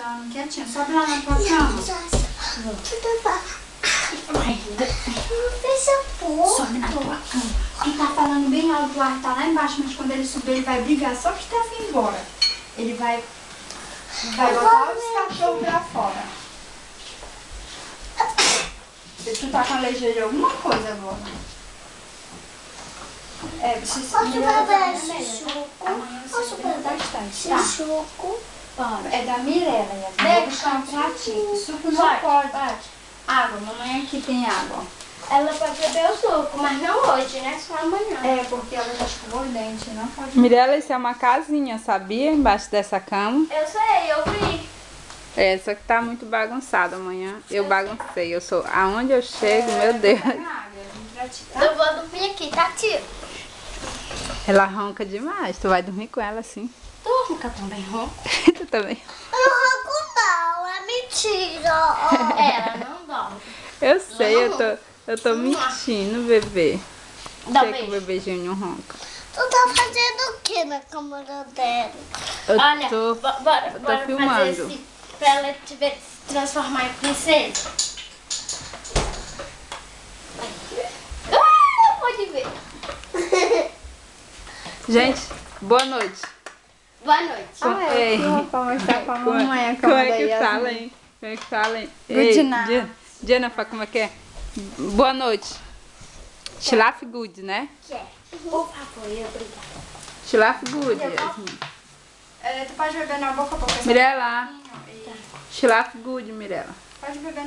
chorando, quietinho. Sobe lá na tua cama. Sobe na tua cama. Tu tá falando bem alto, o ar tá lá embaixo, mas quando ele subir, ele vai brigar só que tá vindo embora. Ele vai botar os cachorros pra fora. Tu tá com alergia de alguma coisa agora? Precisa Posso beber suco? Posso beber bastante. Tá. Suco? Pode. É da Mirella, vou buscar um pratinho. Suco não pode. Água, mamãe aqui tem água. Ela pode beber o suco, mas não hoje, né? Só amanhã. Porque ela já escovou o dente, não pode. Mirella, isso é uma casinha, sabia? Embaixo dessa cama. Eu sei, eu vi. Só que tá muito bagunçado amanhã. Eu baguncei. Eu sou. Aonde eu chego, meu Deus. Eu vou dormir aqui, tá, tio? Ela ronca demais. Tu vai dormir com ela assim? Durmo, que eu também ronco. Tu também. Eu não ronco não, é mentira. Ela não dorme. Eu sei, eu tô mentindo, bebê. Dá Sei que o beijo. bebê Júnior ronca. Tu tá fazendo o que na câmera dela? Eu Olha, tô bora filmando. fazer esse, pra ela se transformar em princesa. Não pode ver. Gente, boa noite. Boa noite. Ei, Pra mostrar pra mamãe a como cama é que da fala, Yasmin. hein? Como é que fala, hein? Good night. Jennifer, como é que é? Boa noite. Schlaf good, né? Por favor, obrigada. Schlaf good, Yasmin. Tu pode beber na boca, porque Mirella. Schlaf good, Mirella. pode beber